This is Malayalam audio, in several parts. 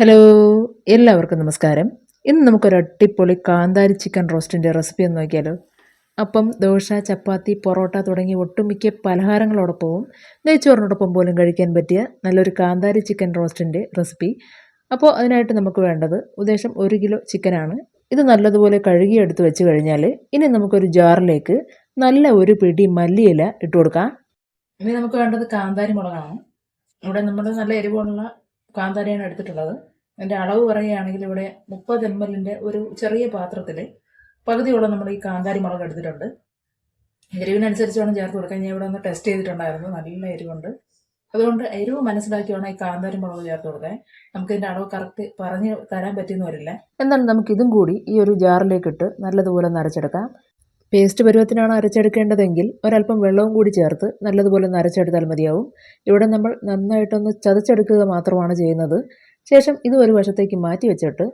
ഹലോ, എല്ലാവർക്കും നമസ്കാരം. ഇന്ന് നമുക്കൊരു അടിപൊളി കാന്താരി ചിക്കൻ റോസ്റ്റിൻ്റെ റെസിപ്പി ഒന്ന് നോക്കിയാലോ. അപ്പം, ദോശ, ചപ്പാത്തി, പൊറോട്ട തുടങ്ങി ഒട്ടുമിക്ക പലഹാരങ്ങളോടൊപ്പവും നെയ്ച്ചോറിനോടൊപ്പം പോലും കഴിക്കാൻ പറ്റിയ നല്ലൊരു കാന്താരി ചിക്കൻ റോസ്റ്റിൻ്റെ റെസിപ്പി. അപ്പോൾ അതിനായിട്ട് നമുക്ക് വേണ്ടത് ഉദ്ദേശം 1 കിലോ ചിക്കനാണ്. ഇത് നല്ലതുപോലെ കഴുകിയെടുത്ത് വെച്ച് കഴിഞ്ഞാൽ ഇനി നമുക്കൊരു ജാറിലേക്ക് നല്ല ഒരു പിടി മല്ലിയില ഇട്ട് കൊടുക്കാം. ഇനി നമുക്ക് വേണ്ടത് കാന്താരി മുളകാണ്. ഇവിടെ നമ്മൾ നല്ല എരിവുള്ള കാന്താരിയാണ് എടുത്തിട്ടുള്ളത്. അതിൻ്റെ അളവ് പറയുകയാണെങ്കിൽ ഇവിടെ 30 ml ഒരു ചെറിയ പാത്രത്തിൽ പകുതിയോളം നമ്മൾ ഈ കാന്താരി മുളക് എടുത്തിട്ടുണ്ട്. എരിവിനനുസരിച്ച് വേണം ചേർത്ത് കൊടുക്കാൻ. ഞാൻ ഇവിടെ ഒന്ന് ടെസ്റ്റ് ചെയ്തിട്ടുണ്ടായിരുന്നു, നല്ല എരിവുണ്ട്. അതുകൊണ്ട് എരിവ് മനസ്സിലാക്കി വേണം ഈ കാന്താരി മുളക് ചേർത്ത് കൊടുക്കാൻ. നമുക്കിതിൻ്റെ അളവ് കറക്റ്റ് പറഞ്ഞ് തരാൻ പറ്റിയെന്ന് വരില്ല. എന്നാൽ നമുക്കിതും കൂടി ഈ ഒരു ജാറിലേക്കിട്ട് നല്ലതുപോലെ നരച്ചെടുക്കാം. പേസ്റ്റ് പരുവത്തിനാണ് അരച്ചെടുക്കേണ്ടതെങ്കിൽ ഒരല്പം വെള്ളവും കൂടി ചേർത്ത് നല്ലതുപോലെ നരച്ചെടുത്താൽ മതിയാവും. ഇവിടെ നമ്മൾ നന്നായിട്ടൊന്ന് ചതച്ചെടുക്കുക മാത്രമാണ് ചെയ്യുന്നത്. ശേഷം ഇത് ഒരു വശത്തേക്ക് മാറ്റി വെച്ചിട്ട്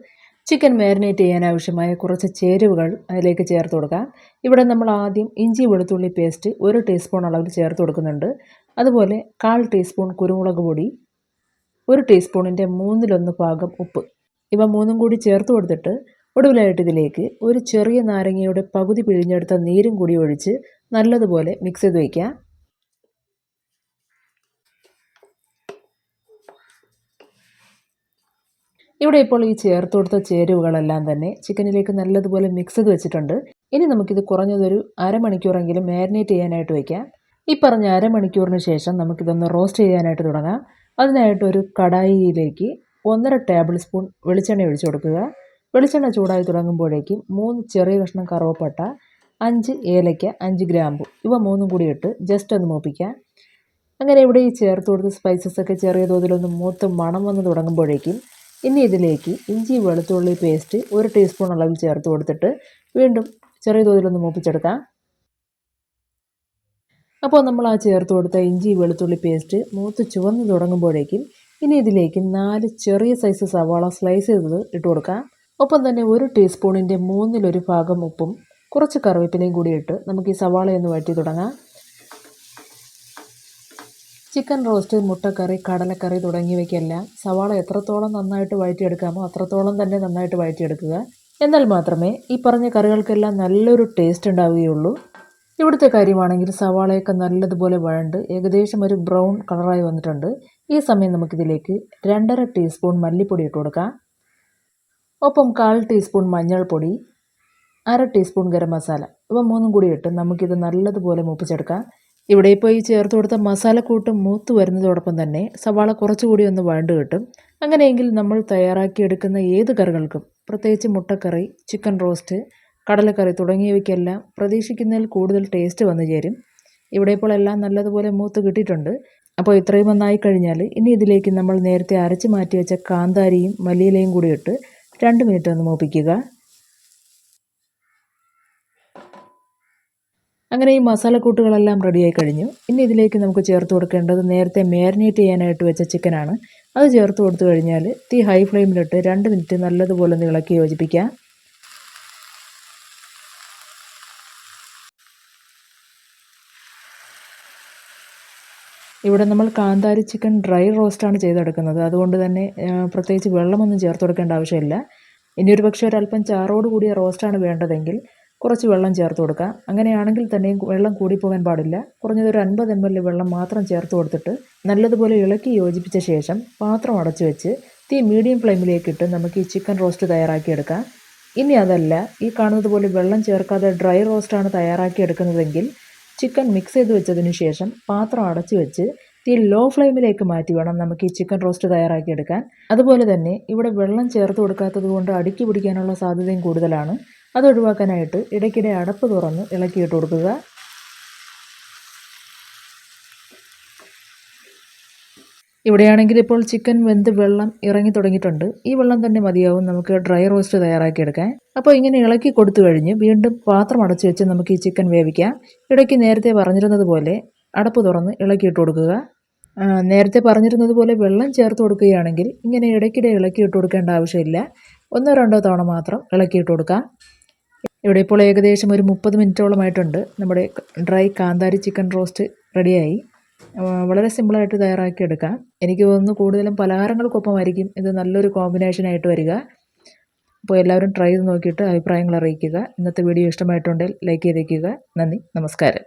ചിക്കൻ മാരിനേറ്റ് ചെയ്യാൻ ആവശ്യമായ കുറച്ച് ചേരുവകൾ അതിലേക്ക് ചേർത്ത് കൊടുക്കാം. ഇവിടെ നമ്മൾ ആദ്യം ഇഞ്ചി വെളുത്തുള്ളി പേസ്റ്റ് 1 ടീസ്പൂൺ അളവിൽ ചേർത്ത് കൊടുക്കുന്നുണ്ട്. അതുപോലെ 1/4 ടീസ്പൂൺ കുരുമുളക് പൊടി, 1 ടീസ്പൂണിൻ്റെ 1/3 ഭാഗം ഉപ്പ്, ഇവ മൂന്നും കൂടി ചേർത്ത് കൊടുത്തിട്ട് ഒടുവിലായിട്ട് ഇതിലേക്ക് ഒരു ചെറിയ നാരങ്ങയുടെ പകുതി പിഴിഞ്ഞെടുത്ത നീരും കൂടി ഒഴിച്ച് നല്ലതുപോലെ മിക്സ് ചെയ്ത് വയ്ക്കുക. ഇവിടെ ഇപ്പോൾ ഈ ചേർത്ത് കൊടുത്ത ചേരുവകളെല്ലാം തന്നെ ചിക്കനിലേക്ക് നല്ലതുപോലെ മിക്സ് ചെയ്ത് വെച്ചിട്ടുണ്ട്. ഇനി നമുക്കിത് കുറഞ്ഞതൊരു അരമണിക്കൂറെങ്കിലും മാരിനേറ്റ് ചെയ്യാനായിട്ട് വയ്ക്കാം. ഈ പറഞ്ഞ അരമണിക്കൂറിന് ശേഷം നമുക്കിതൊന്ന് റോസ്റ്റ് ചെയ്യാനായിട്ട് തുടങ്ങാം. അതിനായിട്ടൊരു കടായിയിലേക്ക് 1.5 ടേബിൾ സ്പൂൺ വെളിച്ചെണ്ണ ഒഴിച്ചു കൊടുക്കുക. വെളിച്ചെണ്ണ ചൂടായി തുടങ്ങുമ്പോഴേക്കും 3 ചെറിയ കഷ്ണം കറുവപ്പട്ട, 5 ഏലയ്ക്ക, 5 ഗ്രാമ്പു, ഇവ മൂന്നും കൂടി ഇട്ട് ജസ്റ്റ് ഒന്ന് മൂപ്പിക്കാം. അങ്ങനെ ഇവിടെ ഈ ചേർത്ത് കൊടുത്ത സ്പൈസസ് ഒക്കെ ചെറിയ തോതിലൊന്ന് മൂത്ത് മണം വന്ന് തുടങ്ങുമ്പോഴേക്കും ഇനി ഇതിലേക്ക് ഇഞ്ചി വെളുത്തുള്ളി പേസ്റ്റ് 1 ടീസ്പൂൺ അളവിൽ ചേർത്ത് കൊടുത്തിട്ട് വീണ്ടും ചെറിയ തോതിലൊന്ന് മൂപ്പിച്ചെടുക്കാം. അപ്പോൾ നമ്മൾ ആ ചേർത്ത് കൊടുത്ത ഇഞ്ചി വെളുത്തുള്ളി പേസ്റ്റ് മൂത്ത് ചുവന്ന് തുടങ്ങുമ്പോഴേക്കും ഇനി ഇതിലേക്ക് 4 ചെറിയ സൈസ് സവാള സ്ലൈസ് ചെയ്തത് ഇട്ട് കൊടുക്കാം. ഒപ്പം തന്നെ 1 ടീസ്പൂണിൻ്റെ 1/3 ഭാഗം ഉപ്പും കുറച്ച് കറിവേപ്പിലയും കൂടി ഇട്ട് നമുക്ക് ഈ സവാളയൊന്ന് വഴറ്റി തുടങ്ങാം. ചിക്കൻ റോസ്റ്റ്, മുട്ടക്കറി, കടലക്കറി തുടങ്ങിയവയ്ക്കെല്ലാം സവാള എത്രത്തോളം നന്നായിട്ട് വഴറ്റിയെടുക്കാമോ അത്രത്തോളം തന്നെ നന്നായിട്ട് വഴറ്റിയെടുക്കുക. എന്നാൽ മാത്രമേ ഈ പറഞ്ഞ കറികൾക്കെല്ലാം നല്ലൊരു ടേസ്റ്റ് ഉണ്ടാവുകയുള്ളൂ. ഇവിടുത്തെ കാര്യമാണെങ്കിൽ സവാളയൊക്കെ നല്ലതുപോലെ വഴണ്ട് ഏകദേശം ഒരു ബ്രൗൺ കളറായി വന്നിട്ടുണ്ട്. ഈ സമയം നമുക്കിതിലേക്ക് 2.5 ടീസ്പൂൺ മല്ലിപ്പൊടി ഇട്ട് കൊടുക്കാം. ഒപ്പം 1/4 ടീസ്പൂൺ മഞ്ഞൾപ്പൊടി, 1/2 ടീസ്പൂൺ ഗരം മസാല, ഇവ മൂന്നും കൂടി ഇട്ട് നമുക്കിത് നല്ലതുപോലെ മൂപ്പിച്ചെടുക്കാം. ഇവിടെ ഇപ്പോൾ ഈ ചേർത്ത് കൊടുത്ത മസാലക്കൂട്ട് മൂത്ത് വരുന്നതോടൊപ്പം തന്നെ സവാള കുറച്ചുകൂടി ഒന്ന് വഴണ്ട് കിട്ടും. അങ്ങനെയെങ്കിൽ നമ്മൾ തയ്യാറാക്കിയെടുക്കുന്ന ഏത് കറികൾക്കും, പ്രത്യേകിച്ച് മുട്ടക്കറി, ചിക്കൻ റോസ്റ്റ്, കടലക്കറി തുടങ്ങിയവയ്ക്കെല്ലാം പ്രതീക്ഷിക്കുന്നതിൽ കൂടുതൽ ടേസ്റ്റ് വന്നു ചേരും. ഇവിടെ ഇപ്പോൾ എല്ലാം നല്ലതുപോലെ മൂത്ത് കിട്ടിയിട്ടുണ്ട്. അപ്പോൾ ഇത്രയും ഒന്നായി കഴിഞ്ഞാൽ ഇനി ഇതിലേക്ക് നമ്മൾ നേരത്തെ അരച്ച് മാറ്റി വെച്ച കാന്താരിയും മല്ലിയിലയും കൂടി ഇട്ട് 2 മിനിറ്റ് ഒന്ന് മൂപ്പിക്കുക. അങ്ങനെ ഈ മസാലക്കൂട്ടുകളെല്ലാം റെഡിയായി കഴിഞ്ഞു. ഇനി ഇതിലേക്ക് നമുക്ക് ചേർത്ത് കൊടുക്കേണ്ടത് നേരത്തെ മാരിനേറ്റ് ചെയ്യാനായിട്ട് വെച്ച ചിക്കനാണ്. അത് ചേർത്ത് കൊടുത്തു കഴിഞ്ഞാൽ തീ ഹൈ ഫ്ലെയിമിലിട്ട് 2 മിനിറ്റ് നല്ലതുപോലെ ഒന്ന് ഇളക്കി യോജിപ്പിക്കാം. ഇവിടെ നമ്മൾ കാന്താരി ചിക്കൻ ഡ്രൈ റോസ്റ്റാണ് ചെയ്തെടുക്കുന്നത്. അതുകൊണ്ട് തന്നെ പ്രത്യേകിച്ച് വെള്ളമൊന്നും ചേർത്ത് കൊടുക്കേണ്ട ആവശ്യമില്ല. ഇനി ഒരു പക്ഷേ ഒരല്പം ചാറോട് കൂടിയ റോസ്റ്റാണ് വേണ്ടതെങ്കിൽ കുറച്ച് വെള്ളം ചേർത്ത് കൊടുക്കുക. അങ്ങനെയാണെങ്കിൽ തന്നെയും വെള്ളം കൂടിപ്പോകാൻ പാടില്ല. കുറഞ്ഞതൊരു 50 ml വെള്ളം മാത്രം ചേർത്ത് കൊടുത്തിട്ട് നല്ലതുപോലെ ഇളക്കി യോജിപ്പിച്ച ശേഷം പാത്രം അടച്ചു വെച്ച് തീ മീഡിയം ഫ്ലെയിമിലേക്കിട്ട് നമുക്ക് ഈ ചിക്കൻ റോസ്റ്റ് തയ്യാറാക്കിയെടുക്കാം. ഇനി അതല്ല, ഈ കാണുന്നത് പോലെ വെള്ളം ചേർക്കാതെ ഡ്രൈ റോസ്റ്റാണ് തയ്യാറാക്കിയെടുക്കുന്നതെങ്കിൽ ചിക്കൻ മിക്സ് ചെയ്ത് വെച്ചതിന് ശേഷം പാത്രം അടച്ചു വെച്ച് തീ ലോ ഫ്ലെയിമിലേക്ക് മാറ്റി വേണം നമുക്ക് ഈ ചിക്കൻ റോസ്റ്റ് തയ്യാറാക്കിയെടുക്കാൻ. അതുപോലെ തന്നെ ഇവിടെ വെള്ളം ചേർത്ത് കൊടുക്കാത്തത് കൊണ്ട് അടുക്കി പിടിക്കാനുള്ള സാധ്യതയും കൂടുതലാണ്. അതൊഴിവാക്കാനായിട്ട് ഇടയ്ക്കിടെ അടപ്പ് തുറന്ന് ഇളക്കിയിട്ട് കൊടുക്കുക. ഇവിടെയാണെങ്കിൽ ഇപ്പോൾ ചിക്കൻ വെന്ത് വെള്ളം ഇറങ്ങി തുടങ്ങിയിട്ടുണ്ട്. ഈ വെള്ളം തന്നെ മതിയാവും നമുക്ക് ഡ്രൈ റോസ്റ്റ് തയ്യാറാക്കിയെടുക്കാൻ. അപ്പോൾ ഇങ്ങനെ ഇളക്കി കൊടുത്തു കഴിഞ്ഞ് വീണ്ടും പാത്രം അടച്ചു വെച്ച് നമുക്ക് ഈ ചിക്കൻ വേവിക്കാം. ഇടയ്ക്ക് നേരത്തെ പറഞ്ഞിരുന്നത് പോലെ അടപ്പ് തുറന്ന് ഇളക്കിയിട്ട് കൊടുക്കുക. നേരത്തെ പറഞ്ഞിരുന്നത് പോലെ വെള്ളം ചേർത്ത് കൊടുക്കുകയാണെങ്കിൽ ഇങ്ങനെ ഇടയ്ക്കിടെ ഇളക്കിയിട്ട് കൊടുക്കേണ്ട ആവശ്യമില്ല. 1-2 തവണ മാത്രം ഇളക്കിയിട്ട് കൊടുക്കാം. ഇവിടെ ഇപ്പോൾ ഏകദേശം ഒരു 30 മിനിറ്റോളമായിട്ടുണ്ട്. നമ്മുടെ ഡ്രൈ കാന്താരി ചിക്കൻ റോസ്റ്റ് റെഡിയായി. വളരെ സിമ്പിളായിട്ട് തയ്യാറാക്കിയെടുക്കാം. എനിക്ക് തോന്നുന്നു കൂടുതലും പലഹാരങ്ങൾക്കൊപ്പമായിരിക്കും ഇത് നല്ലൊരു കോമ്പിനേഷനായിട്ട് വരിക. അപ്പോൾ എല്ലാവരും ട്രൈ ചെയ്ത് നോക്കിയിട്ട് അഭിപ്രായങ്ങൾ അറിയിക്കുക. ഇന്നത്തെ വീഡിയോ ഇഷ്ടമായിട്ടുണ്ടെങ്കിൽ ലൈക്ക് ചെയ്തേക്കുക. നന്ദി, നമസ്കാരം.